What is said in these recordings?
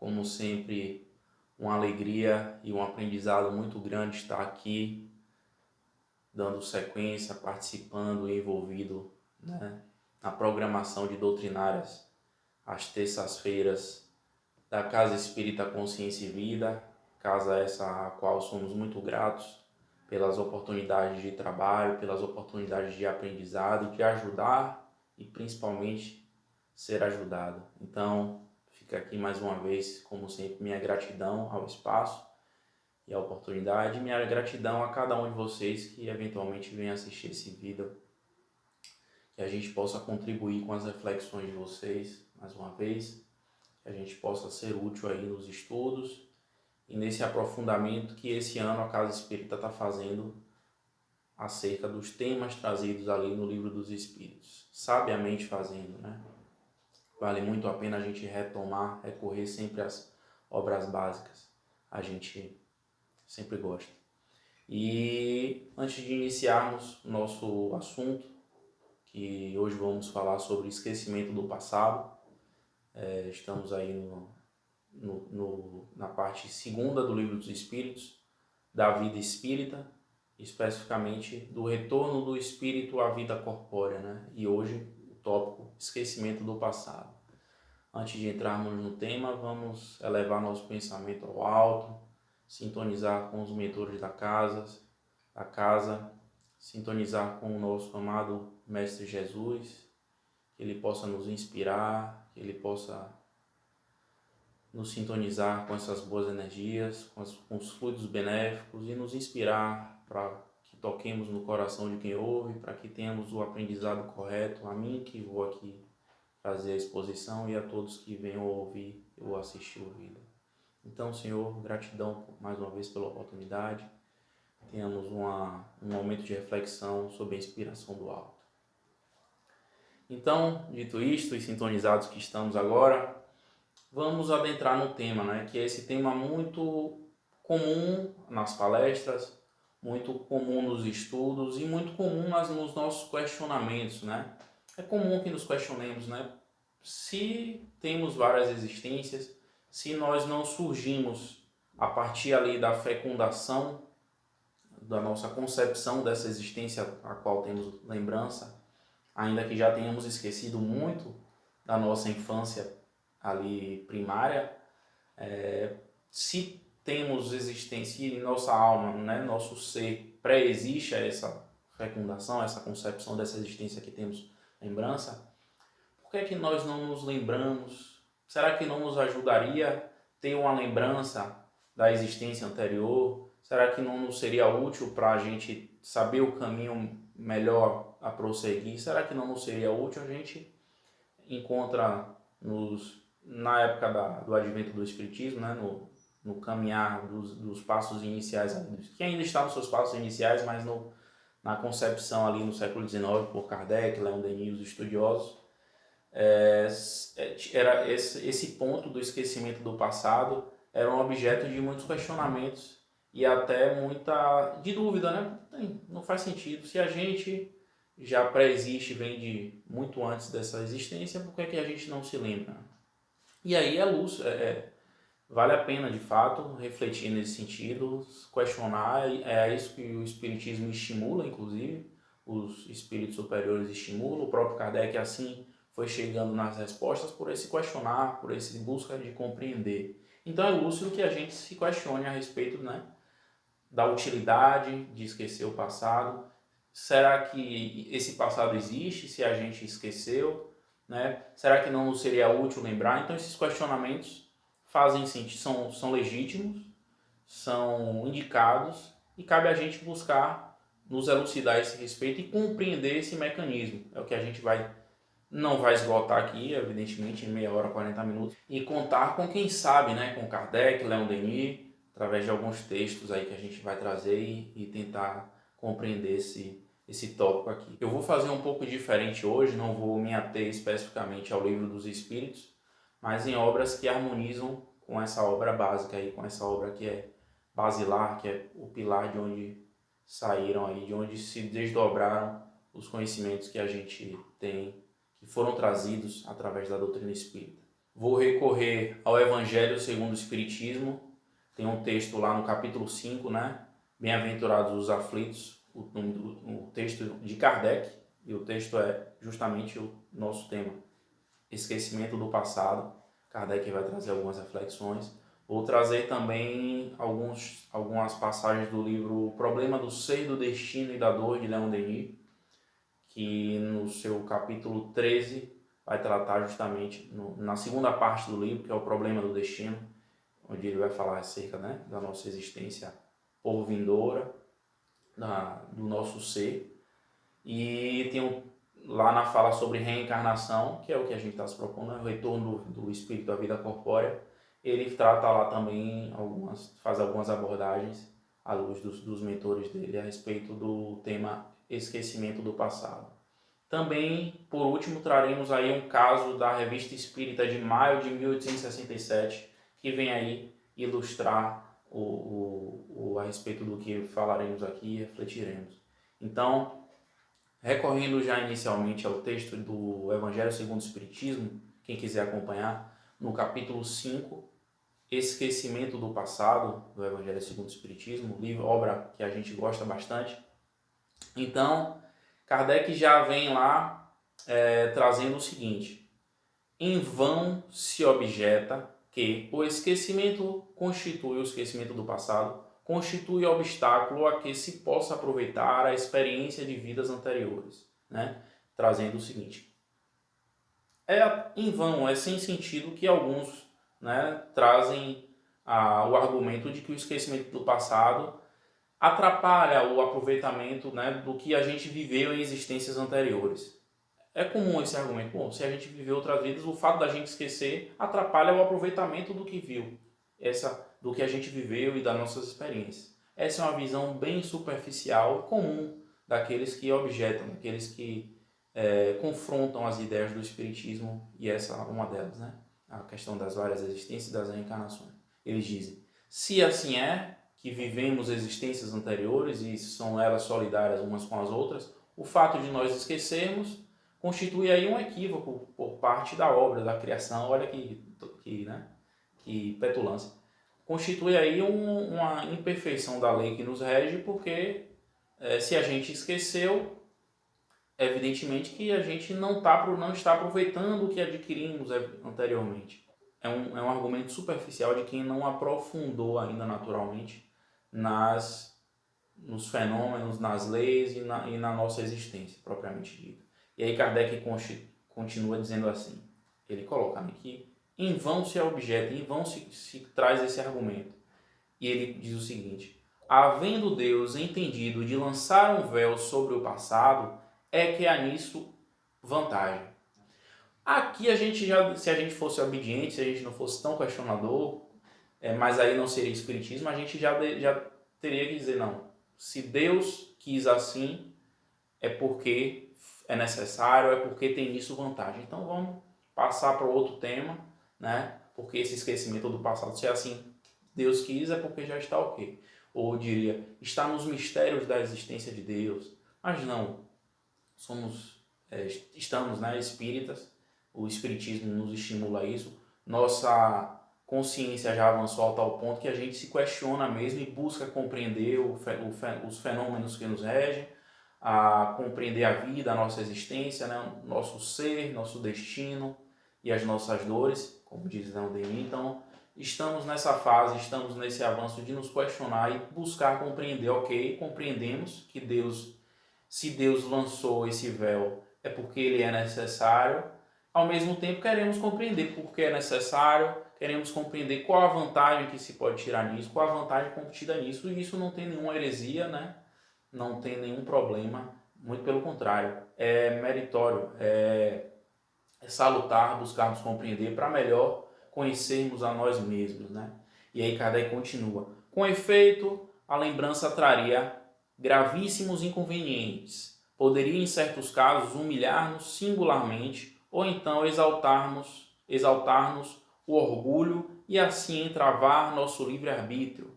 como sempre, uma alegria e um aprendizado muito grande estar aqui, dando sequência, participando e envolvido, né, na programação de doutrinárias às terças-feiras da Casa Espírita Consciência e Vida, casa essa a qual somos muito gratos pelas oportunidades de trabalho, pelas oportunidades de aprendizado, de ajudar e principalmente ser ajudado. Então, fica aqui mais uma vez, como sempre, minha gratidão ao espaço e à oportunidade, minha gratidão a cada um de vocês que eventualmente vem assistir esse vídeo, que a gente possa contribuir com as reflexões de vocês, mais uma vez, que a gente possa ser útil aí nos estudos e nesse aprofundamento que esse ano a Casa Espírita está fazendo acerca dos temas trazidos ali no Livro dos Espíritos, sabiamente fazendo, né? Vale muito a pena a gente retomar, recorrer sempre às obras básicas, a gente sempre gosta. E antes de iniciarmos o nosso assunto, que hoje vamos falar sobre esquecimento do passado, estamos aí na parte segunda do Livro dos Espíritos, da vida espírita, especificamente do retorno do espírito à vida corpórea, né? E hoje o tópico esquecimento do passado. Antes de entrarmos no tema, vamos elevar nosso pensamento ao alto, sintonizar com os mentores da casa, sintonizar com o nosso amado Mestre Jesus, que ele possa nos inspirar, que ele possa nos sintonizar com essas boas energias, com os fluidos benéficos e nos inspirar para que toquemos no coração de quem ouve, para que tenhamos o aprendizado correto, a mim que vou aqui fazer a exposição e a todos que venham ouvir ou assistir o vídeo. Então, Senhor, gratidão mais uma vez pela oportunidade. Tenhamos um momento de reflexão sobre a inspiração do alto. Então, dito isto e sintonizados que estamos agora, vamos adentrar no tema, né? Que é esse tema muito comum nas palestras, muito comum nos estudos e muito comum nos nossos questionamentos, né? É comum que nos questionemos, né? Se temos várias existências, se nós não surgimos a partir ali da fecundação, da nossa concepção dessa existência a qual temos lembrança, ainda que já tenhamos esquecido muito da nossa infância ali primária, se temos existência em nossa alma, né, nosso ser pré-existe a essa fecundação, essa concepção dessa existência que temos lembrança, por que é que nós não nos lembramos? Será que não nos ajudaria ter uma lembrança da existência anterior? Será que não nos seria útil para a gente saber o caminho melhor a prosseguir? Será que não nos seria útil? A gente encontra na época do advento do Espiritismo, né, no caminhar dos passos iniciais, que ainda está nos seus passos iniciais, mas na concepção ali no século XIX por Kardec, Leon Denis, os estudiosos, era esse ponto do esquecimento do passado era um objeto de muitos questionamentos e até muita de dúvida, né? Não faz sentido. Se a gente já pré-existe, vem de muito antes dessa existência, por que é que a gente não se lembra? E aí vale a pena, de fato, refletir nesse sentido, questionar, é isso que o Espiritismo estimula, inclusive, os espíritos superiores estimulam, o próprio Kardec assim foi chegando nas respostas por esse questionar, por esse busca de compreender. Então é lúcido que a gente se questione a respeito, né, da utilidade de esquecer o passado. Será que esse passado existe se a gente esqueceu? Né? Será que não seria útil lembrar? Então esses questionamentos fazem sentido, são legítimos, são indicados e cabe a gente buscar nos elucidar esse respeito e compreender esse mecanismo. É o que a gente não vai esgotar aqui, evidentemente, em meia hora, 40 minutos, e contar com quem sabe, né? Com Kardec, Leon Denis, através de alguns textos aí que a gente vai trazer e tentar compreender esse tópico aqui. Eu vou fazer um pouco diferente hoje, não vou me ater especificamente ao Livro dos Espíritos, mas em obras que harmonizam com essa obra básica aí, com essa obra que é basilar, que é o pilar de onde saíram aí, de onde se desdobraram os conhecimentos que a gente tem, que foram trazidos através da doutrina espírita. Vou recorrer ao Evangelho segundo o Espiritismo. Tem um texto lá no capítulo 5, né? Bem-aventurados os aflitos, o texto de Kardec, e o texto é justamente o nosso tema, esquecimento do passado. Kardec vai trazer algumas reflexões. Vou trazer também algumas passagens do livro O Problema do Ser, do Destino e da Dor, de Leon Denis, que no seu capítulo 13 vai tratar justamente na segunda parte do livro, que é o problema do destino, onde ele vai falar acerca, né, da nossa existência por vindoura, do nosso ser. E tem lá na fala sobre reencarnação, que é o que a gente está se propondo, o retorno do espírito à vida corpórea. Ele trata lá também, faz algumas abordagens à luz dos mentores dele a respeito do tema esquecimento do passado. Também, por último, traremos aí um caso da Revista Espírita de maio de 1867, que vem aí ilustrar a respeito do que falaremos aqui e refletiremos. Então, recorrendo já inicialmente ao texto do Evangelho segundo o Espiritismo, quem quiser acompanhar, no capítulo 5, Esquecimento do Passado, do Evangelho segundo o Espiritismo, livro, obra que a gente gosta bastante. Então, Kardec já vem lá trazendo o seguinte: em vão se objeta que o esquecimento do passado constitui obstáculo a que se possa aproveitar a experiência de vidas anteriores, né? Trazendo o seguinte: é em vão, é sem sentido que alguns, né, trazem o argumento de que o esquecimento do passado atrapalha o aproveitamento, né, do que a gente viveu em existências anteriores. É comum esse argumento. Bom, se a gente viveu outras vidas, o fato da gente esquecer atrapalha o aproveitamento do que viu, do que a gente viveu e das nossas experiências. Essa é uma visão bem superficial, comum daqueles que objetam, daqueles que confrontam as ideias do Espiritismo, e essa é uma delas, né? A questão das várias existências e das reencarnações. Eles dizem: se assim é, que vivemos existências anteriores e são elas solidárias umas com as outras, o fato de nós esquecermos constitui aí um equívoco por parte da obra, da criação. Olha que petulância. Constitui aí uma imperfeição da lei que nos rege, porque se a gente esqueceu, evidentemente que a gente não está aproveitando o que adquirimos anteriormente. É um argumento superficial de quem não aprofundou ainda naturalmente nos fenômenos, nas leis e na nossa existência, propriamente dita. E aí Kardec continua dizendo assim, ele coloca que em vão se objeta, em vão se traz esse argumento. E ele diz o seguinte: havendo Deus entendido de lançar um véu sobre o passado, é que há nisso vantagem. Aqui se a gente fosse obediente, se a gente não fosse tão questionador, mas aí não seria espiritismo, a gente já teria que dizer: não, se Deus quis assim, é porque é necessário, é porque tem nisso vantagem. Então vamos passar para outro tema, né? Porque esse esquecimento do passado, se é assim Deus quis, é porque já está ok. Ou eu diria, está nos mistérios da existência de Deus. Mas não, estamos, né, espíritas, o espiritismo nos estimula a isso, nossa consciência já avançou a tal ponto que a gente se questiona mesmo e busca compreender os fenômenos que nos regem, a compreender a vida, a nossa existência, né, nosso ser, nosso destino e as nossas dores, como diz Leon Denis. Então, estamos nessa fase, estamos nesse avanço de nos questionar e buscar compreender. Ok, compreendemos que se Deus lançou esse véu, é porque ele é necessário. Ao mesmo tempo, queremos compreender por que é necessário, queremos compreender qual a vantagem que se pode tirar nisso, qual a vantagem contida nisso, e isso não tem nenhuma heresia, né? Não tem nenhum problema, muito pelo contrário, é meritório, é salutar buscarmos compreender para melhor conhecermos a nós mesmos, né? E aí Kardec continua: com efeito, a lembrança traria gravíssimos inconvenientes, poderia em certos casos humilhar-nos singularmente ou então exaltar-nos o orgulho e assim entravar nosso livre-arbítrio.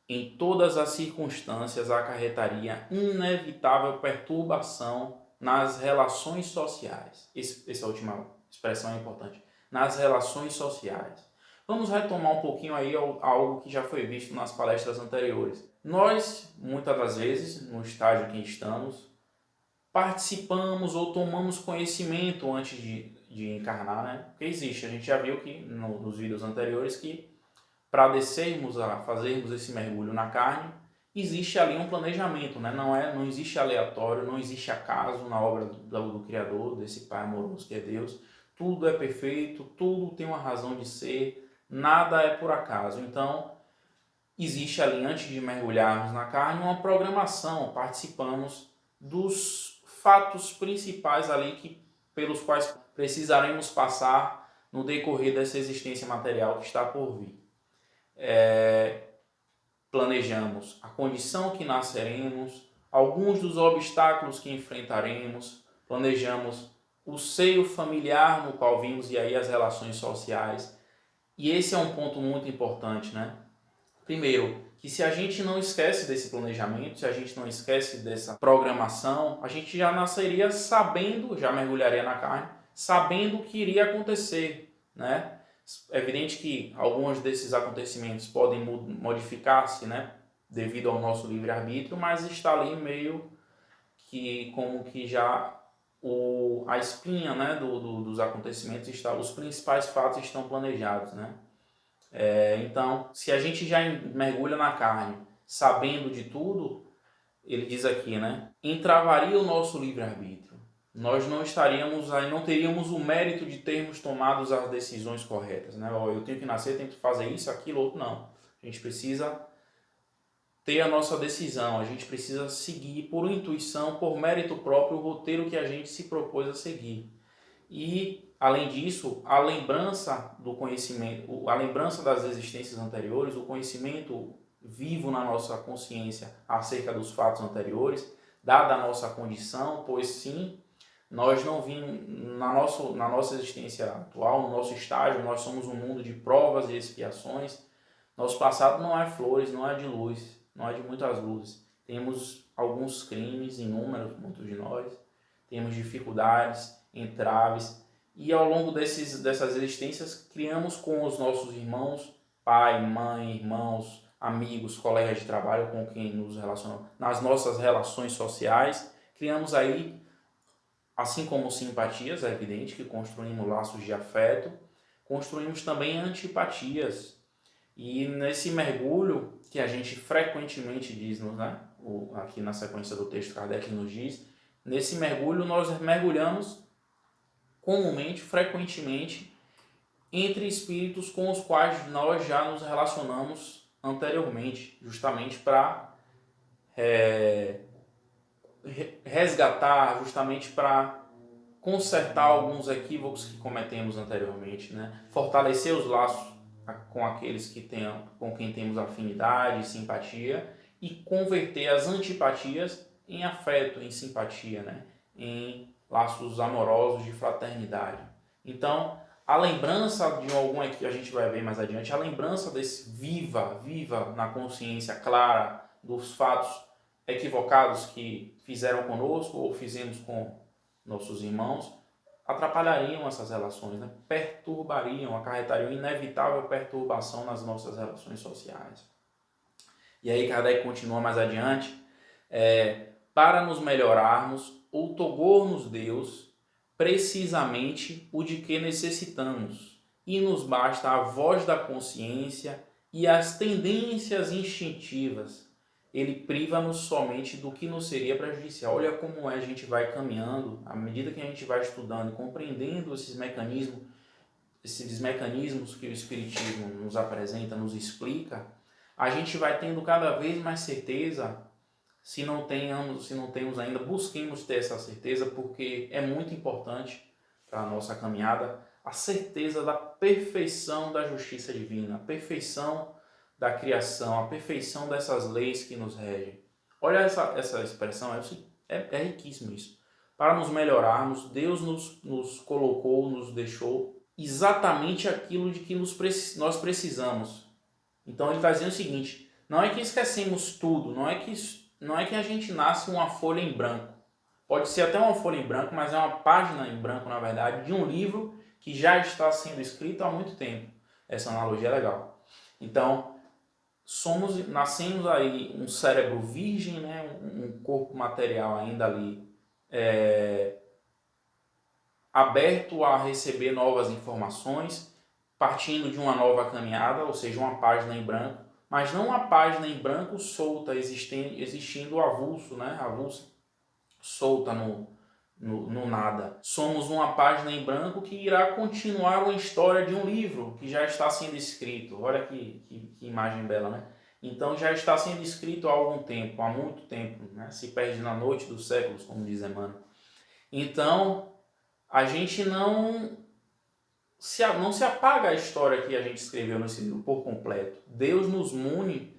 Em todas as circunstâncias acarretaria inevitável perturbação nas relações sociais. Essa última expressão é importante. nas relações sociais. Vamos retomar um pouquinho aí algo que já foi visto nas palestras anteriores. Nós, muitas das vezes, no estágio que estamos, participamos ou tomamos conhecimento antes de encarnar, né? Porque existe, a gente já viu que nos vídeos anteriores que para descermos a fazermos esse mergulho na carne, existe ali um planejamento, né? Não existe aleatório, não existe acaso na obra do Criador, desse Pai amoroso que é Deus. Tudo é perfeito, tudo tem uma razão de ser, nada é por acaso. Então, existe ali, antes de mergulharmos na carne, uma programação, participamos dos fatos principais ali pelos quais precisaremos passar no decorrer dessa existência material que está por vir. Planejamos a condição que nasceremos, alguns dos obstáculos que enfrentaremos, planejamos o seio familiar no qual vimos e aí as relações sociais. E esse é um ponto muito importante, né? Primeiro, que se a gente não esquece desse planejamento, se a gente não esquece dessa programação, a gente já nasceria sabendo, já mergulharia na carne, sabendo o que iria acontecer, né? É evidente que alguns desses acontecimentos podem modificar-se, né, devido ao nosso livre-arbítrio, mas está ali meio que como que já a espinha, né, dos acontecimentos, os principais fatos estão planejados, né? Então, se a gente já mergulha na carne sabendo de tudo, ele diz aqui, né, entravaria o nosso livre-arbítrio. Nós não teríamos o mérito de termos tomado as decisões corretas, né? Eu tenho que nascer, tenho que fazer isso, aquilo, outro, não. A gente precisa ter a nossa decisão, a gente precisa seguir por intuição, por mérito próprio, o roteiro que a gente se propôs a seguir. E, além disso, a lembrança do conhecimento, a lembrança das existências anteriores, o conhecimento vivo na nossa consciência acerca dos fatos anteriores, dada a nossa condição, pois sim, nós não vimos, na nossa existência atual, no nosso estágio, nós somos um mundo de provas e expiações. Nosso passado não é flores, não é de luz, não é de muitas luzes. Temos alguns crimes, inúmeros, muitos de nós. Temos dificuldades, entraves. E ao longo dessas existências, criamos com os nossos irmãos, pai, mãe, irmãos, amigos, colegas de trabalho com quem nos relacionamos, nas nossas relações sociais, criamos aí, assim como simpatias, é evidente que construímos laços de afeto, construímos também antipatias. E nesse mergulho, que a gente frequentemente diz, né? Aqui na sequência do texto, Kardec nos diz, nesse mergulho nós mergulhamos comumente, frequentemente, entre espíritos com os quais nós já nos relacionamos anteriormente, justamente para resgatar, justamente para consertar alguns equívocos que cometemos anteriormente, né? Fortalecer os laços com aqueles com quem temos afinidade e simpatia e converter as antipatias em afeto, em simpatia, né? Em laços amorosos de fraternidade. Então, a lembrança de algum que a gente vai ver mais adiante, a lembrança desse viva na consciência clara dos fatos equivocados que fizeram conosco ou fizemos com nossos irmãos, atrapalhariam essas relações, né? Perturbariam, acarretariam inevitável perturbação nas nossas relações sociais. E aí Kardec continua mais adiante, para nos melhorarmos, outorgou-nos Deus precisamente o de que necessitamos, e nos basta a voz da consciência e as tendências instintivas. Ele priva-nos somente do que nos seria prejudicial. Olha como a gente vai caminhando, à medida que a gente vai estudando e compreendendo esses mecanismos que o Espiritismo nos apresenta, nos explica, a gente vai tendo cada vez mais certeza. Se não temos ainda, busquemos ter essa certeza, porque é muito importante para a nossa caminhada a certeza da perfeição da justiça divina, a perfeição da criação, a perfeição dessas leis que nos regem. Olha essa expressão, é riquíssimo isso. Para nos melhorarmos, Deus nos colocou, nos deixou exatamente aquilo de que nós precisamos. Então ele está dizendo o seguinte, não é que esquecemos tudo, não é que a gente nasce uma folha em branco. Pode ser até uma folha em branco, mas é uma página em branco, na verdade, de um livro que já está sendo escrito há muito tempo. Essa analogia é legal. Então, nascemos aí um cérebro virgem, né? Um corpo material ainda ali aberto a receber novas informações, partindo de uma nova caminhada, ou seja, uma página em branco, mas não uma página em branco solta, existindo avulso, né? Avulso, solta no nada. Somos uma página em branco que irá continuar uma história de um livro que já está sendo escrito. Olha que imagem bela, né? Então já está sendo escrito há algum tempo, há muito tempo, né? Se perde na noite dos séculos, como diz Emmanuel. Então, a gente não se apaga a história que a gente escreveu nesse livro por completo. Deus nos mune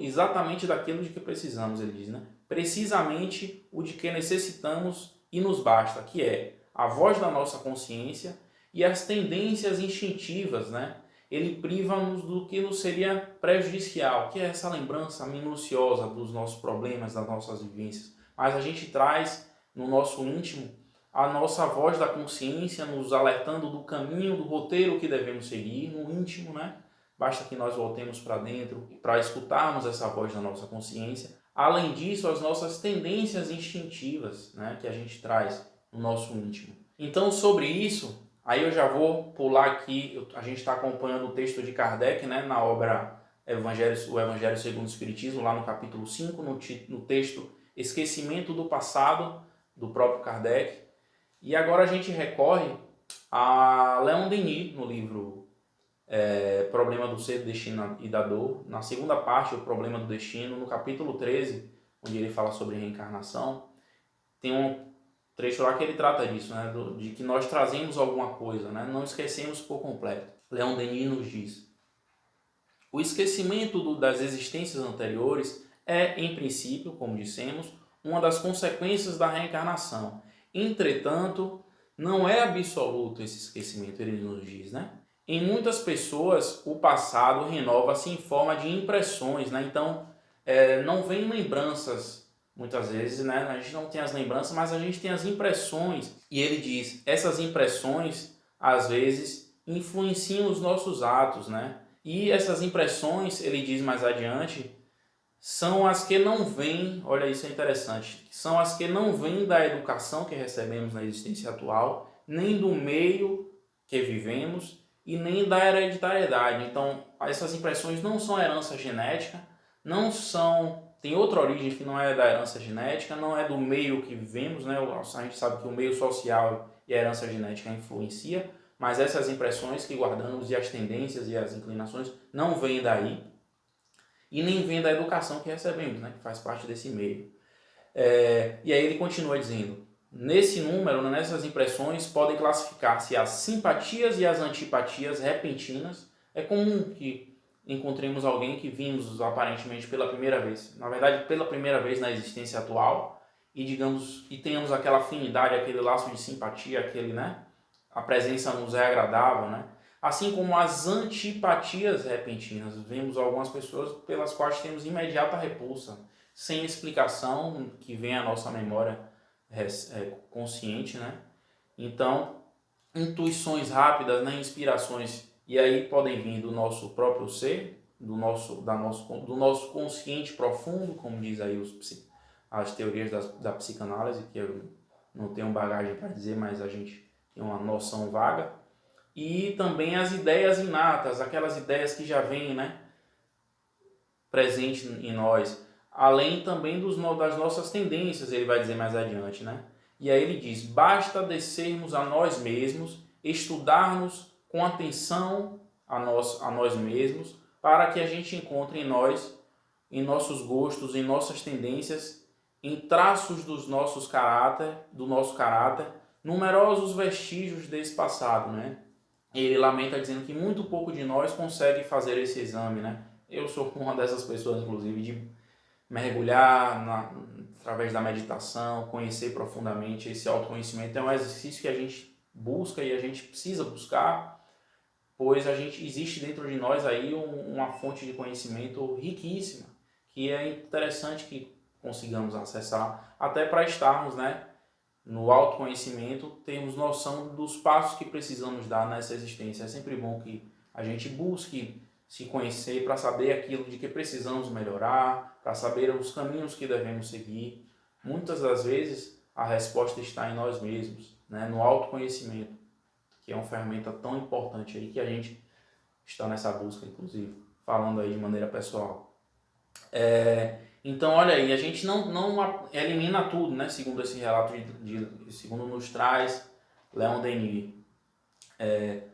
exatamente daquilo de que precisamos, ele diz, né? Precisamente o de que necessitamos e nos basta, que é a voz da nossa consciência e as tendências instintivas, né? Ele priva-nos do que nos seria prejudicial, que é essa lembrança minuciosa dos nossos problemas, das nossas vivências. Mas a gente traz no nosso íntimo a nossa voz da consciência nos alertando do caminho, do roteiro que devemos seguir no íntimo, né? Basta que nós voltemos para dentro para escutarmos essa voz da nossa consciência. Além disso, as nossas tendências instintivas, né, que a gente traz no nosso íntimo. Então, sobre isso, aí eu já vou pular aqui, a gente está acompanhando o texto de Kardec, né, na obra O Evangelho segundo o Espiritismo, lá no capítulo 5, no texto Esquecimento do Passado, do próprio Kardec. E agora a gente recorre a Leon Denis, no livro Problema do Ser, do Destino e da Dor. Na segunda parte, o Problema do Destino, no capítulo 13, onde ele fala sobre reencarnação, tem um trecho lá que ele trata disso, né? De que nós trazemos alguma coisa, né? Não esquecemos por completo. Leon Denis nos diz: o esquecimento das existências anteriores é, em princípio, como dissemos, uma das consequências da reencarnação. Entretanto, não é absoluto esse esquecimento, ele nos diz, né? Em muitas pessoas, o passado renova-se em forma de impressões, né? Então, não vem lembranças, muitas vezes, né? A gente não tem as lembranças, mas a gente tem as impressões. E ele diz, essas impressões, às vezes, influenciam os nossos atos, né? E essas impressões, ele diz mais adiante, são as que não vêm, olha isso é interessante, são as que não vêm da educação que recebemos na existência atual, nem do meio que vivemos e nem da hereditariedade. Então, essas impressões não são herança genética, tem outra origem que não é da herança genética, não é do meio que vivemos, né? A gente sabe que o meio social e a herança genética influencia, mas essas impressões que guardamos e as tendências e as inclinações não vêm daí e nem vêm da educação que recebemos, né? Que faz parte desse meio. E aí ele continua dizendo, nesse número, nessas impressões, podem classificar-se as simpatias e as antipatias repentinas. É comum que encontremos alguém que vimos aparentemente pela primeira vez, na verdade pela primeira vez na existência atual, e tenhamos aquela afinidade, aquele laço de simpatia, né? A presença nos é agradável, né? Assim como as antipatias repentinas. Vemos algumas pessoas pelas quais temos imediata repulsa, sem explicação, que vem à nossa memória consciente, né? Então, intuições rápidas, né? Inspirações, e aí podem vir do nosso próprio ser, do nosso consciente profundo, como diz aí as teorias da psicanálise, que eu não tenho bagagem para dizer, mas a gente tem uma noção vaga, e também as ideias inatas, aquelas ideias que já vêm, né, presentes em nós, além também das nossas tendências, ele vai dizer mais adiante, né? E aí ele diz, basta descermos a nós mesmos, estudarmos com atenção a nós mesmos, para que a gente encontre em nós, em nossos gostos, em nossas tendências, em traços do nosso caráter, numerosos vestígios desse passado, né? Ele lamenta dizendo que muito pouco de nós consegue fazer esse exame, né? Eu sou uma dessas pessoas, inclusive, de mergulhar através da meditação, conhecer profundamente. Esse autoconhecimento é um exercício que a gente busca e a gente precisa buscar, pois existe dentro de nós aí uma fonte de conhecimento riquíssima, que é interessante que consigamos acessar, até para estarmos, né, no autoconhecimento, termos noção dos passos que precisamos dar nessa existência. É sempre bom que a gente busque se conhecer para saber aquilo de que precisamos melhorar, para saber os caminhos que devemos seguir. Muitas das vezes a resposta está em nós mesmos, né? No autoconhecimento, que é uma ferramenta tão importante aí que a gente está nessa busca, inclusive, falando aí de maneira pessoal. Então, olha aí, a gente não elimina tudo, né? Segundo esse relato, segundo nos traz Leon Denis.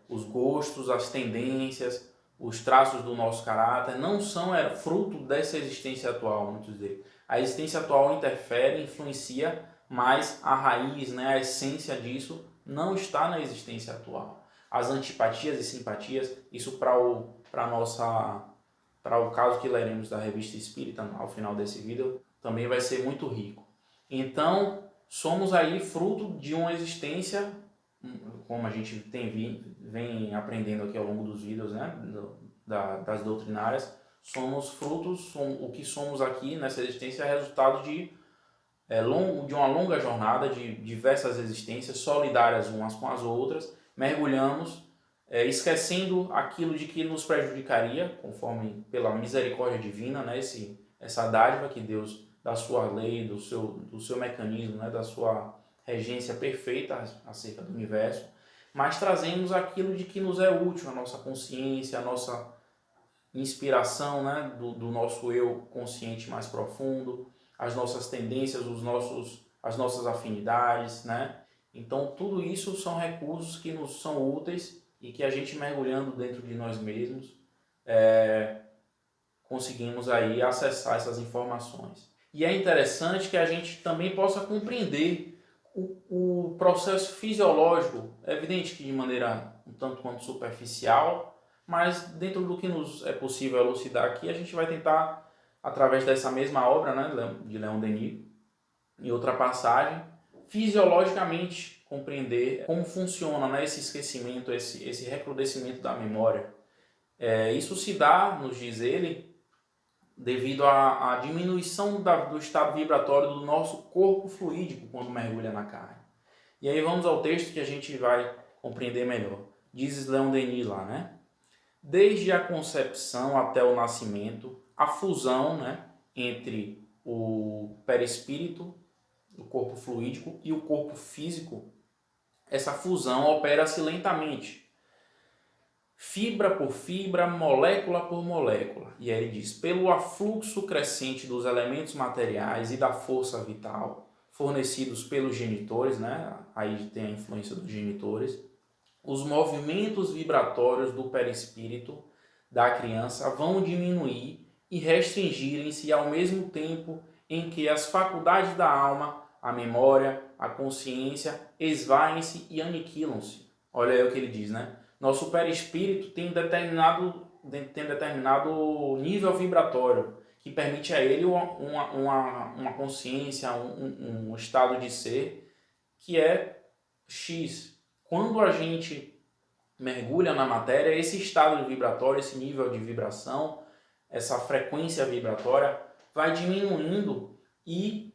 Os gostos, as tendências, os traços do nosso caráter não são fruto dessa existência atual, vamos dizer. A existência atual interfere, influencia, mas a raiz, né, a essência disso não está na existência atual. As antipatias e simpatias, isso para o caso que leremos da Revista Espírita ao final desse vídeo, também vai ser muito rico. Então, somos aí fruto de uma existência, como a gente vem aprendendo aqui ao longo dos vídeos, né, das doutrinárias, somos frutos, o que somos aqui nessa existência é resultado de uma longa jornada, de diversas existências solidárias umas com as outras, mergulhamos, esquecendo aquilo de que nos prejudicaria, conforme pela misericórdia divina, né, essa dádiva que Deus, da sua lei, do seu mecanismo, né, da sua regência perfeita acerca do universo, mas trazemos aquilo de que nos é útil, a nossa consciência, a nossa inspiração, né, do nosso eu consciente mais profundo, as nossas tendências, as nossas afinidades, né? Então tudo isso são recursos que nos são úteis e que a gente mergulhando dentro de nós mesmos conseguimos aí acessar essas informações. E é interessante que a gente também possa compreender o processo fisiológico, é evidente que de maneira um tanto quanto superficial, mas dentro do que nos é possível elucidar aqui, a gente vai tentar, através dessa mesma obra, né, de Leon Denis, em outra passagem, fisiologicamente compreender como funciona, né, esse esquecimento, esse recrudescimento da memória. Isso se dá, nos diz ele, devido à diminuição do estado vibratório do nosso corpo fluídico quando mergulha na carne. E aí vamos ao texto que a gente vai compreender melhor. Diz Leon Denis lá, né? Desde a concepção até o nascimento, a fusão, né, entre o perispírito, o corpo fluídico, e o corpo físico, essa fusão opera-se lentamente, fibra por fibra, molécula por molécula. E aí ele diz, pelo afluxo crescente dos elementos materiais e da força vital, fornecidos pelos genitores, né? Aí tem a influência dos genitores, os movimentos vibratórios do perispírito da criança vão diminuir e restringirem-se ao mesmo tempo em que as faculdades da alma, a memória, a consciência, esvaem-se e aniquilam-se. Olha aí o que ele diz, né? Nosso perispírito tem determinado nível vibratório que permite a ele uma consciência, um estado de ser que é X. Quando a gente mergulha na matéria, esse estado vibratório, esse nível de vibração, essa frequência vibratória vai diminuindo e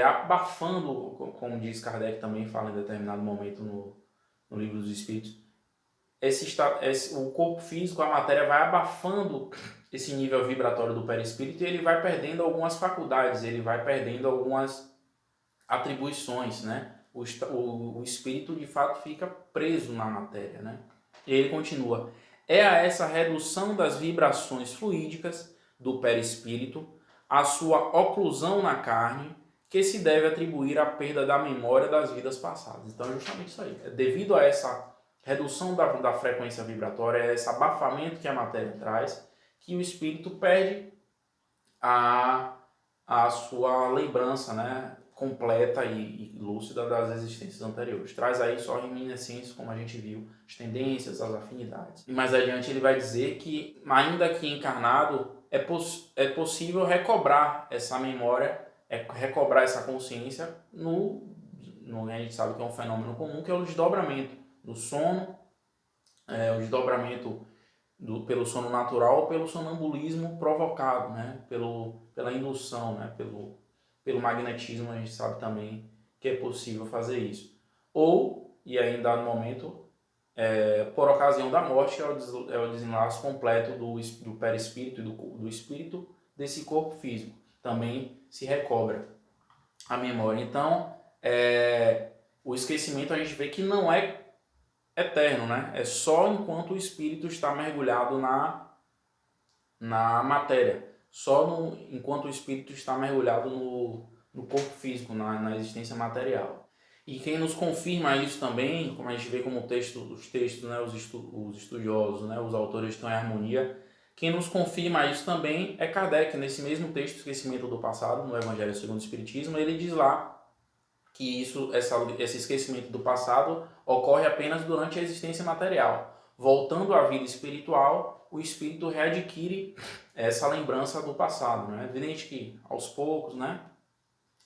abafando, como diz Kardec também fala em determinado momento no Livro dos Espíritos, o corpo físico, a matéria vai abafando esse nível vibratório do perispírito e ele vai perdendo algumas faculdades, ele vai perdendo algumas atribuições, né? O espírito de fato fica preso na matéria, né? E ele continua, é a essa redução das vibrações fluídicas do perispírito, a sua oclusão na carne, que se deve atribuir à perda da memória das vidas passadas. Então é justamente isso aí. Devido a essa redução da frequência vibratória, esse abafamento que a matéria traz, que o espírito perde a sua lembrança, né, completa e lúcida das existências anteriores. Traz aí só reminiscências, como a gente viu, as tendências, as afinidades. E mais adiante ele vai dizer que, ainda que encarnado, é possível recobrar essa memória, recobrar essa consciência a gente sabe que é um fenômeno comum, que é o desdobramento do sono, o desdobramento pelo sono natural ou pelo sonambulismo provocado, né? Pela indução, né? Pelo magnetismo, a gente sabe também que é possível fazer isso. Ou, e aí em dado momento, por ocasião da morte, é o desenlace completo do perispírito e do espírito desse corpo físico. Também se recobra a memória. Então, o esquecimento a gente vê que não é eterno, né? É só enquanto o espírito está mergulhado na matéria. Só enquanto o espírito está mergulhado no corpo físico, na existência material. E quem nos confirma isso também, como a gente vê como os textos, né, os estudiosos, né, os autores estão em harmonia, quem nos confirma isso também é Kardec, nesse mesmo texto, Esquecimento do Passado, no Evangelho segundo o Espiritismo, ele diz lá que esse esquecimento do passado ocorre apenas durante a existência material. Voltando à vida espiritual, o espírito readquire essa lembrança do passado. Né? É evidente que aos poucos, né?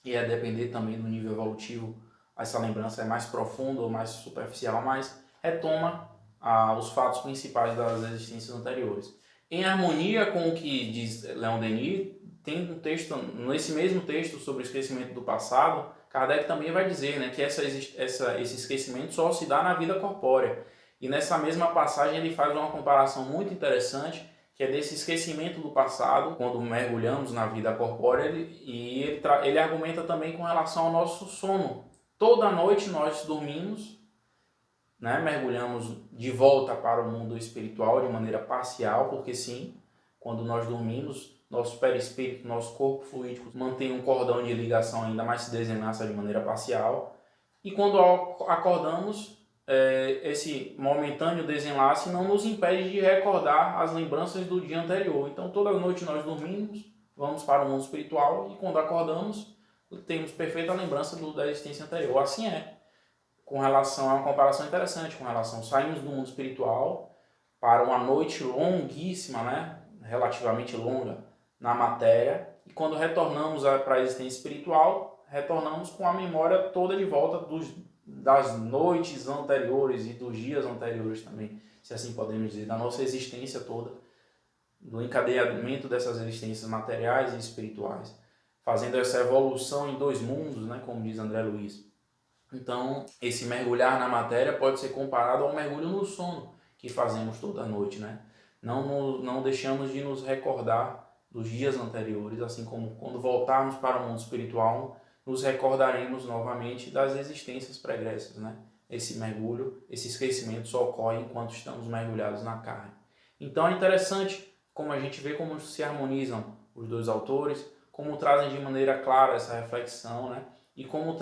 E a depender também do nível evolutivo, essa lembrança é mais profunda ou mais superficial, mas retoma os fatos principais das existências anteriores. Em harmonia com o que diz Leon Denis, tem um texto, nesse mesmo texto sobre o esquecimento do passado, Kardec também vai dizer, né, que esse esquecimento só se dá na vida corpórea. E nessa mesma passagem ele faz uma comparação muito interessante, que é desse esquecimento do passado, quando mergulhamos na vida corpórea, e ele argumenta também com relação ao nosso sono. Toda noite nós dormimos, né, mergulhamos de volta para o mundo espiritual de maneira parcial, porque sim, quando nós dormimos, nosso perispírito, nosso corpo fluídico mantém um cordão de ligação ainda, mas se desenlaça de maneira parcial. E quando acordamos, esse momentâneo desenlace não nos impede de recordar as lembranças do dia anterior. Então toda noite nós dormimos, vamos para o mundo espiritual e quando acordamos, temos perfeita lembrança da existência anterior. Assim é. Com relação a uma comparação interessante, com relação saímos do mundo espiritual para uma noite longuíssima, né, relativamente longa na matéria, e quando retornamos para a existência espiritual, retornamos com a memória toda de volta das noites anteriores e dos dias anteriores também, se assim podemos dizer, da nossa existência toda, do encadeamento dessas existências materiais e espirituais, fazendo essa evolução em dois mundos, né, como diz André Luiz. Então, esse mergulhar na matéria pode ser comparado ao mergulho no sono que fazemos toda noite, né? Não deixamos de nos recordar dos dias anteriores, assim como quando voltarmos para o mundo espiritual, nos recordaremos novamente das existências pregressas, né? Esse mergulho, esse esquecimento só ocorre enquanto estamos mergulhados na carne. Então é interessante como a gente vê como se harmonizam os dois autores, como trazem de maneira clara essa reflexão, né? E como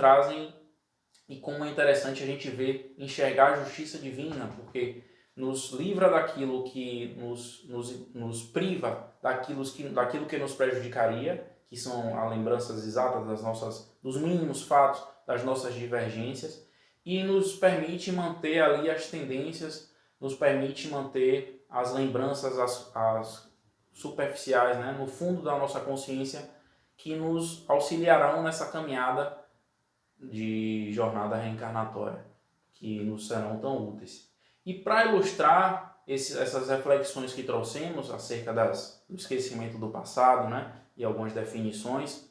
é interessante a gente ver, enxergar a justiça divina, porque nos livra daquilo que nos priva daquilo que nos prejudicaria, que são as lembranças exatas dos mínimos fatos, das nossas divergências, e nos permite manter ali as tendências, nos permite manter as lembranças, as superficiais, né, no fundo da nossa consciência, que nos auxiliarão nessa caminhada de jornada reencarnatória, que nos serão tão úteis. E para ilustrar essas reflexões que trouxemos acerca do esquecimento do passado, né, e algumas definições,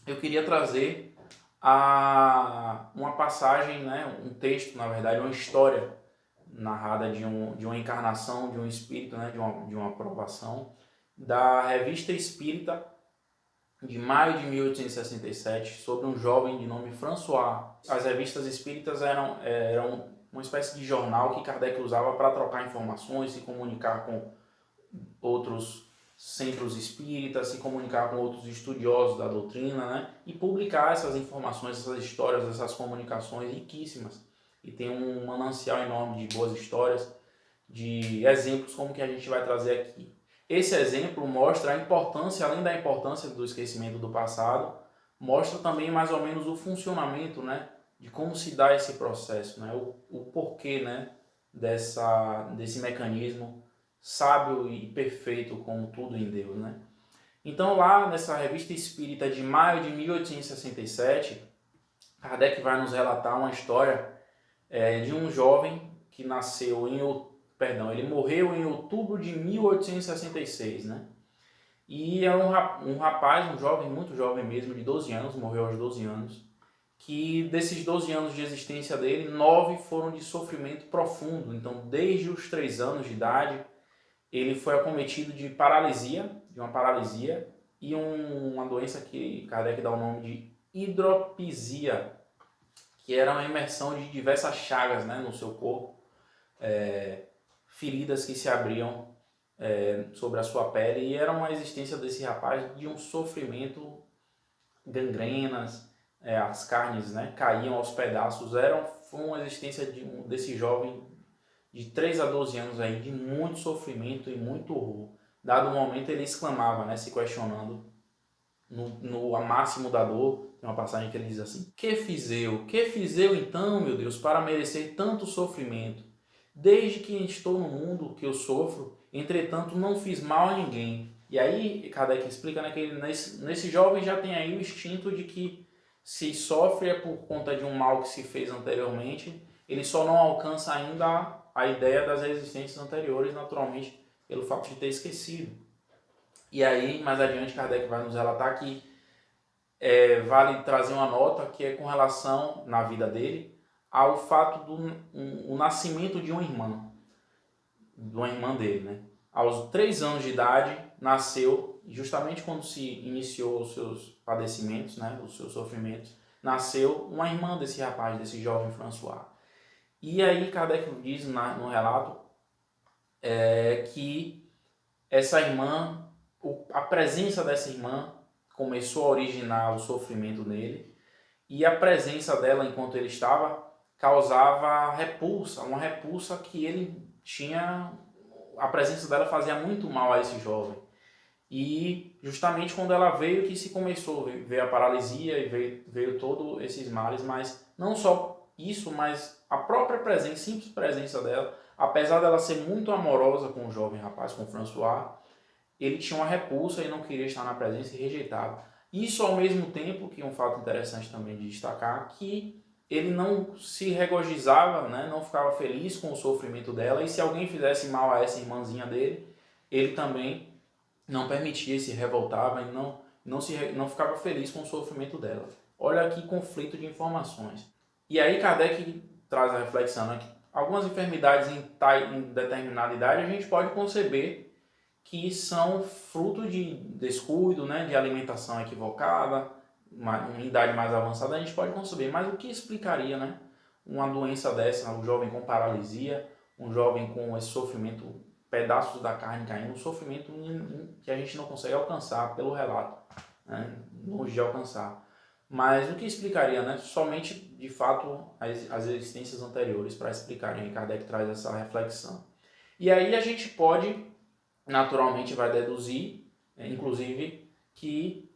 eu queria trazer uma passagem, né, um texto, na verdade, uma história narrada de uma encarnação, de um espírito, né, de uma provação, da Revista Espírita, de maio de 1867, sobre um jovem de nome François. As revistas espíritas eram uma espécie de jornal que Kardec usava para trocar informações, se comunicar com outros centros espíritas, se comunicar com outros estudiosos da doutrina, né? E publicar essas informações, essas histórias, essas comunicações riquíssimas. E tem um manancial enorme de boas histórias, de exemplos como que a gente vai trazer aqui. Esse exemplo mostra a importância, além da importância do esquecimento do passado, mostra também mais ou menos o funcionamento, né, de como se dá esse processo, né, o porquê, né, desse mecanismo sábio e perfeito como tudo em Deus, né. Então lá nessa Revista Espírita de maio de 1867, Kardec vai nos relatar uma história de um jovem que nasceu ele morreu em outubro de 1866, né? E é um rapaz, um jovem, muito jovem mesmo, de 12 anos, morreu aos 12 anos, que desses 12 anos de existência dele, 9 foram de sofrimento profundo. Então, desde os 3 anos de idade, ele foi acometido de uma paralisia, e uma doença que Kardec dá o nome de hidropisia, que era uma imersão de diversas chagas, né, no seu corpo, feridas que se abriam sobre a sua pele, e era uma existência desse rapaz de um sofrimento, gangrenas, as carnes, né, caíam aos pedaços. Foi uma existência desse jovem de 3 a 12 anos aí, de muito sofrimento e muito horror. Dado o momento ele exclamava, né, se questionando, no máximo da dor. Tem uma passagem que ele diz assim: que fiz eu então, meu Deus, para merecer tanto sofrimento? Desde que estou no mundo que eu sofro, entretanto não fiz mal a ninguém. E aí Kardec explica, né, que nesse jovem já tem aí o instinto de que se sofre é por conta de um mal que se fez anteriormente. Ele só não alcança ainda a ideia das existências anteriores, naturalmente, pelo fato de ter esquecido. E aí, mais adiante, Kardec vai nos relatar que vale trazer uma nota que é com relação, na vida dele, ao fato do nascimento de uma irmã dele, né? Aos 3 anos de idade, nasceu, justamente quando se iniciou os seus padecimentos, né, os seus sofrimentos, nasceu uma irmã desse rapaz, desse jovem François. E aí Kardec diz no relato que essa irmã, a presença dessa irmã começou a originar o sofrimento nele, e a presença dela enquanto ele estava causava repulsa, uma repulsa que ele tinha. A presença dela fazia muito mal a esse jovem. E justamente quando ela veio que se começou, veio a paralisia e veio todos esses males, mas não só isso, mas a própria presença, simples presença dela, apesar dela ser muito amorosa com o jovem rapaz, com o François, ele tinha uma repulsa e não queria estar na presença e rejeitava. Isso ao mesmo tempo, que é um fato interessante também de destacar, que ele não se regozijava, né, não ficava feliz com o sofrimento dela, e se alguém fizesse mal a essa irmãzinha dele, ele também não permitia, se revoltava e não ficava feliz com o sofrimento dela. Olha que conflito de informações. E aí Kardec traz a reflexão, né, que algumas enfermidades em determinada idade a gente pode conceber que são fruto de descuido, né, de alimentação equivocada. Em idade mais avançada a gente pode conceber, mas o que explicaria, né, uma doença dessa, um jovem com paralisia, um jovem com esse sofrimento, pedaços da carne caindo, um sofrimento que a gente não consegue alcançar pelo relato, né, longe de alcançar. Mas o que explicaria, né, somente de fato as existências anteriores para explicarem. Kardec traz essa reflexão. E aí a gente pode, naturalmente, vai deduzir, inclusive, que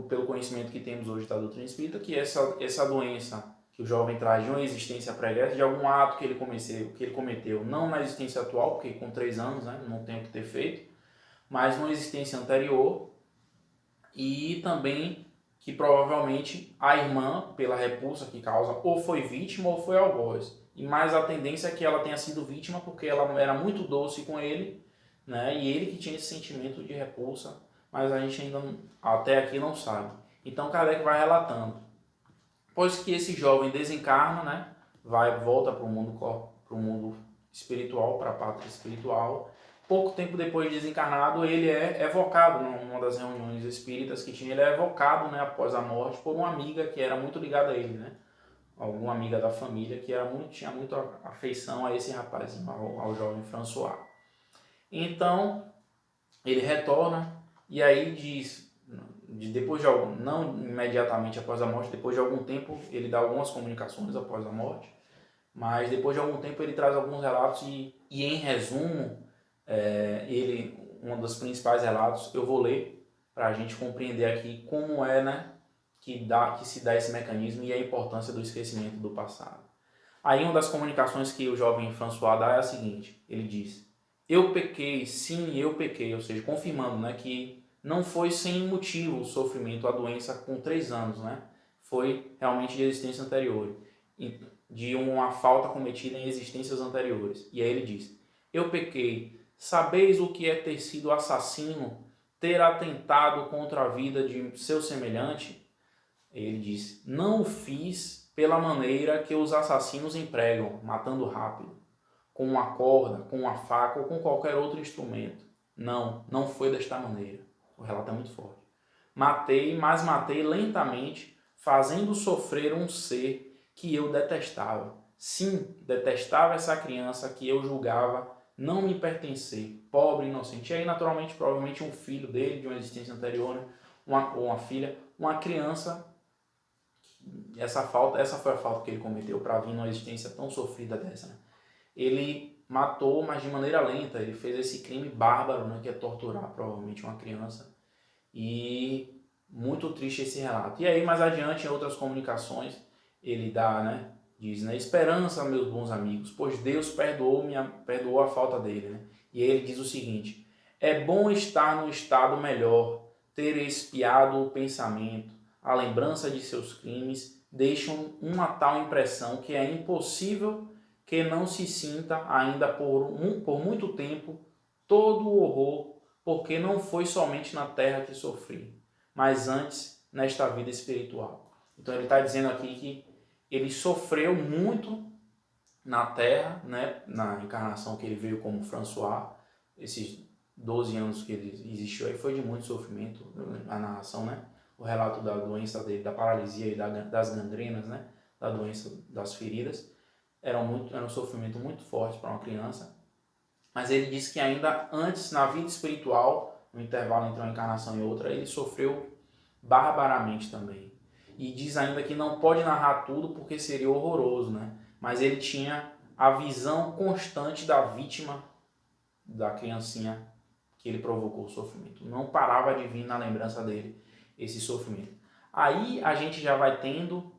pelo conhecimento que temos hoje da doutrina espírita, que essa doença que o jovem traz de uma existência pregressa, de algum ato que ele cometeu, não na existência atual, porque com 3 anos, né, não tem o que ter feito, mas numa existência anterior, e também que provavelmente a irmã, pela repulsa que causa, ou foi vítima ou foi algoz. E mais a tendência é que ela tenha sido vítima porque ela era muito doce com ele, né, e ele que tinha esse sentimento de repulsa, mas a gente ainda até aqui não sabe. Então Kardec vai relatando. Pois que esse jovem desencarna, né, volta para o mundo espiritual, para a pátria espiritual. Pouco tempo depois de desencarnado, ele é evocado numa das reuniões espíritas que tinha. Ele é evocado, né, após a morte, por uma amiga que era muito ligada a ele, né, alguma amiga da família que tinha muita afeição a esse rapazinho, ao jovem François. Então ele retorna e aí diz, depois de não imediatamente após a morte, depois de algum tempo, ele dá algumas comunicações após a morte, mas depois de algum tempo ele traz alguns relatos e em resumo, um dos principais relatos, eu vou ler para a gente compreender aqui como é, né, que se dá esse mecanismo e a importância do esquecimento do passado. Aí uma das comunicações que o jovem François dá é a seguinte, ele diz: eu pequei, sim, eu pequei, ou seja, confirmando, né, que não foi sem motivo o sofrimento, a doença com 3 anos, né? Foi realmente de existência anterior, de uma falta cometida em existências anteriores. E aí ele diz: eu pequei, sabeis o que é ter sido assassino, ter atentado contra a vida de seu semelhante? Ele disse: não o fiz pela maneira que os assassinos empregam, matando rápido, com uma corda, com uma faca ou com qualquer outro instrumento. Não, não foi desta maneira. O relato é muito forte. Matei, mas matei lentamente, fazendo sofrer um ser que eu detestava. Sim, detestava essa criança que eu julgava não me pertencer, pobre e inocente. E aí, naturalmente, provavelmente um filho dele, de uma existência anterior, né? Uma filha, uma criança. Essa foi a falta que ele cometeu para vir numa existência tão sofrida dessa, né? Ele matou, mas de maneira lenta. Ele fez esse crime bárbaro, né, que é torturar provavelmente uma criança. E muito triste esse relato. E aí, mais adiante, em outras comunicações, ele dá, né, diz, né, esperança, meus bons amigos, pois Deus perdoou a falta dele. Né? E aí ele diz o seguinte: é bom estar num estado melhor, ter expiado o pensamento, a lembrança de seus crimes deixam uma tal impressão que é impossível que não se sinta ainda por muito tempo todo o horror, porque não foi somente na terra que sofri, mas antes nesta vida espiritual. Então ele está dizendo aqui que ele sofreu muito na terra, né, na encarnação que ele veio como François, esses 12 anos que ele existiu aí foi de muito sofrimento, a narração, né, o relato da doença dele, da paralisia e das gangrenas, né, da doença das feridas, era um sofrimento muito forte para uma criança. Mas ele diz que ainda antes, na vida espiritual, no intervalo entre uma encarnação e outra, ele sofreu barbaramente também. E diz ainda que não pode narrar tudo porque seria horroroso, né? Mas ele tinha a visão constante da vítima, da criancinha que ele provocou o sofrimento. Não parava de vir na lembrança dele esse sofrimento. Aí a gente já vai tendo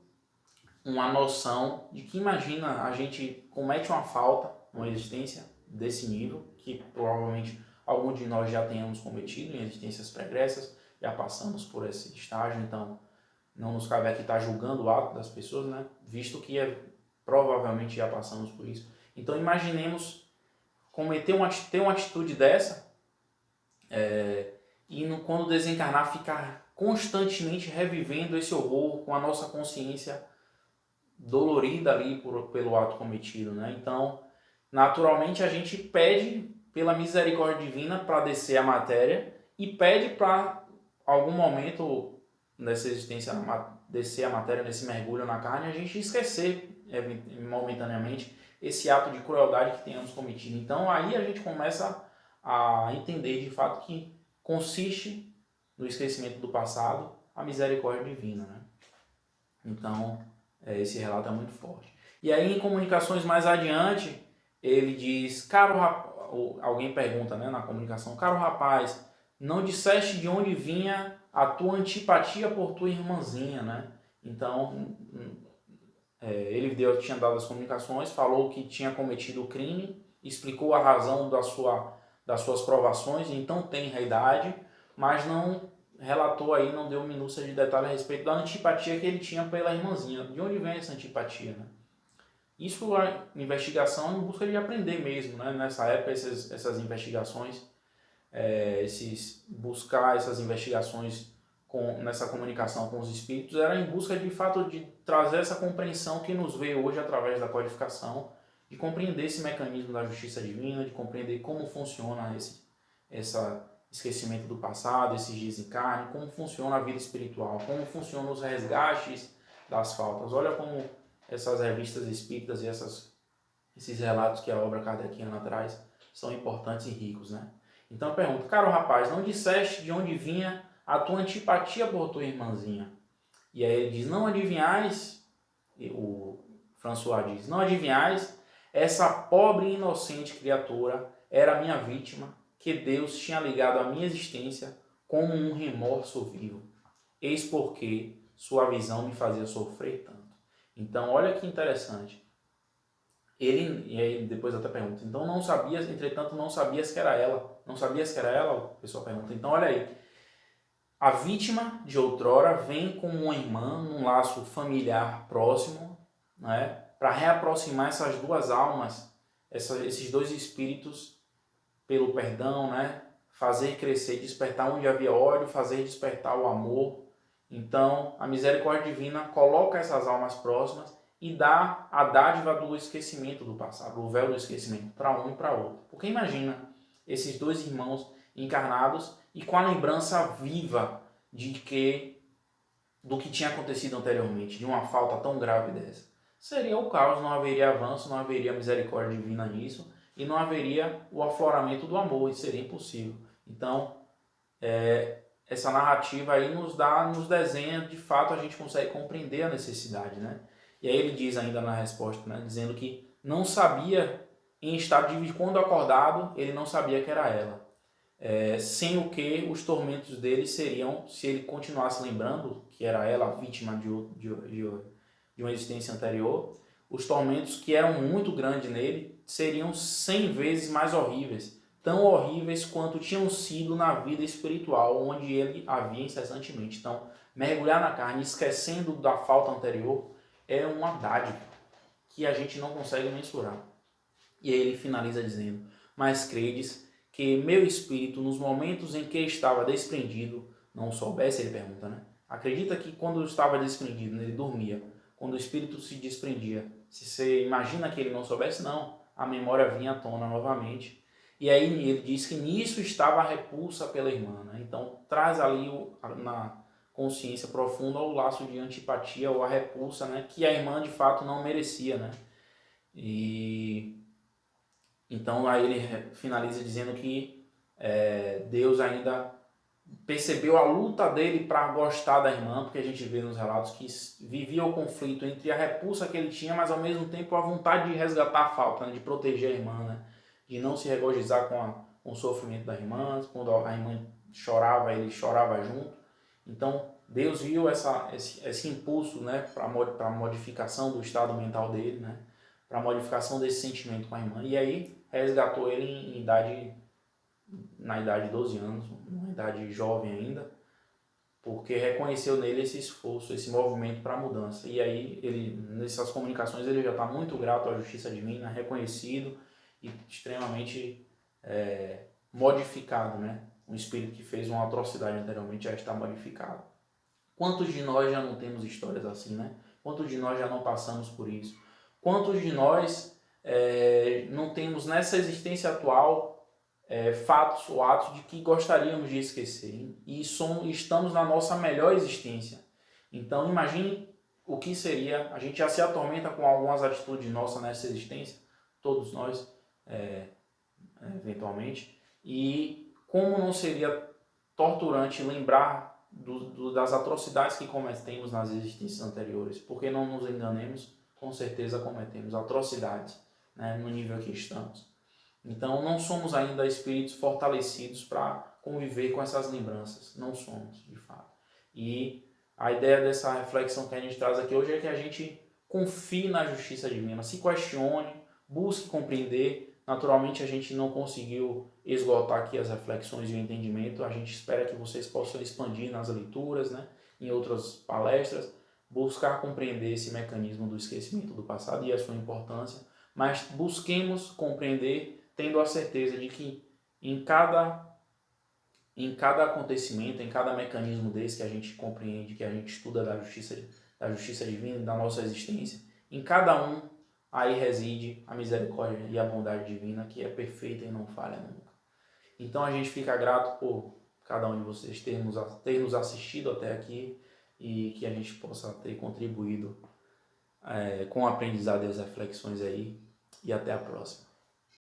uma noção de que, imagina, a gente comete uma falta, uma existência desse nível, que provavelmente algum de nós já tenhamos cometido em existências pregressas, já passamos por esse estágio, então não nos cabe aqui estar julgando o ato das pessoas, né? Visto que provavelmente já passamos por isso. Então imaginemos ter uma atitude dessa e quando desencarnar ficar constantemente revivendo esse horror com a nossa consciência dolorida ali pelo ato cometido, né? Então, naturalmente a gente pede pela misericórdia divina para descer a matéria e pede para algum momento nessa existência descer a matéria, nesse mergulho na carne, a gente esquecer momentaneamente esse ato de crueldade que tenhamos cometido. Então aí a gente começa a entender de fato que consiste no esquecimento do passado a misericórdia divina, né? Então esse relato é muito forte. E aí, em comunicações mais adiante, ele diz, alguém pergunta, né, na comunicação, caro rapaz, não disseste de onde vinha a tua antipatia por tua irmãzinha, né? Então, ele tinha dado as comunicações, falou que tinha cometido o crime, explicou a razão das suas provações, então tem realidade, mas não relatou aí, não deu minúcia de detalhe a respeito da antipatia que ele tinha pela irmãzinha. De onde vem essa antipatia, né? Isso a investigação em busca de aprender mesmo, né? Nessa época, essas investigações, buscar essas investigações nessa comunicação com os espíritos era em busca de fato de trazer essa compreensão que nos veio hoje através da codificação, de compreender esse mecanismo da justiça divina, de compreender como funciona esse esquecimento do passado, esses desencarnes, como funciona a vida espiritual, como funcionam os resgates das faltas. Olha como essas revistas espíritas e esses relatos que a obra kardeciana traz são importantes e ricos, né? Então eu pergunto, caro rapaz, não disseste de onde vinha a tua antipatia por tua irmãzinha? E aí ele diz, não adivinhais, o François diz, não adivinhais, essa pobre e inocente criatura era a minha vítima, que Deus tinha ligado à minha existência como um remorso vivo. Eis porque sua visão me fazia sofrer tanto. Então, olha que interessante. E aí depois até pergunta, então não sabias, entretanto não sabias que era ela. Não sabias que era ela? O pessoal pergunta. Então, olha aí. A vítima de outrora vem como uma irmã num laço familiar próximo, né, para reaproximar essas duas almas, esses dois espíritos pelo perdão, né, fazer crescer, despertar onde havia ódio, fazer despertar o amor Então, a misericórdia divina coloca essas almas próximas e dá a dádiva do esquecimento do passado, o véu do esquecimento, para um e para outro. Porque imagina esses dois irmãos encarnados e com a lembrança viva do que tinha acontecido anteriormente, de uma falta tão grave dessa. Seria o caos, não haveria avanço, não haveria misericórdia divina nisso e não haveria o afloramento do amor, isso seria impossível. Então, essa narrativa aí nos desenha, de fato a gente consegue compreender a necessidade, né? E aí ele diz ainda na resposta, né, dizendo que não sabia, em estado de quando acordado, ele não sabia que era ela. Sem o que os tormentos dele seriam, se ele continuasse lembrando que era ela a vítima de uma existência anterior, os tormentos que eram muito grandes nele seriam 100 vezes mais horríveis, tão horríveis quanto tinham sido na vida espiritual, onde ele havia incessantemente. Então, mergulhar na carne, esquecendo da falta anterior, é uma dádiva que a gente não consegue mensurar. E aí ele finaliza dizendo: mas credes que meu espírito, nos momentos em que estava desprendido, não soubesse? Ele pergunta, né? Acredita que quando eu estava desprendido, ele dormia, quando o espírito se desprendia, se você imagina que ele não soubesse? Não, a memória vinha à tona novamente. E aí ele diz que nisso estava a repulsa pela irmã, né? Então traz ali na consciência profunda o laço de antipatia ou a repulsa, né? Que a irmã de fato não merecia, né? E então aí ele finaliza dizendo que Deus ainda percebeu a luta dele para gostar da irmã, porque a gente vê nos relatos que vivia o conflito entre a repulsa que ele tinha, mas ao mesmo tempo a vontade de resgatar a falta, né, de proteger a irmã, né, de não se regozijar com o sofrimento da irmã. Quando a irmã chorava, ele chorava junto. Então Deus viu esse impulso, né, para a modificação do estado mental dele, né, para a modificação desse sentimento com a irmã, e aí resgatou ele na idade de 12 anos, uma idade jovem ainda, porque reconheceu nele esse esforço, esse movimento para a mudança. E aí, nessas comunicações, ele já está muito grato à justiça divina, reconhecido e extremamente modificado, né? Um espírito que fez uma atrocidade anteriormente já está modificado. Quantos de nós já não temos histórias assim, né? Quantos de nós já não passamos por isso? Quantos de nós não temos nessa existência atual fatos ou atos de que gostaríamos de esquecer e estamos na nossa melhor existência? Então imagine o que seria, a gente já se atormenta com algumas atitudes nossas nessa existência, todos nós, eventualmente, e como não seria torturante lembrar das atrocidades que cometemos nas existências anteriores? Porque não nos enganemos, com certeza cometemos atrocidades, né, no nível que estamos. Então não somos ainda espíritos fortalecidos para conviver com essas lembranças, não somos, de fato. E a ideia dessa reflexão que a gente traz aqui hoje é que a gente confie na justiça divina, se questione, busque compreender. Naturalmente a gente não conseguiu esgotar aqui as reflexões e o entendimento, a gente espera que vocês possam expandir nas leituras, né, em outras palestras, buscar compreender esse mecanismo do esquecimento do passado e a sua importância, mas busquemos compreender tendo a certeza de que em cada acontecimento, em cada mecanismo desse que a gente compreende, que a gente estuda da justiça divina, da nossa existência, em cada um aí reside a misericórdia e a bondade divina, que é perfeita e não falha nunca. Então a gente fica grato por cada um de vocês ter nos assistido até aqui e que a gente possa ter contribuído com o aprendizado e as reflexões aí. E até a próxima.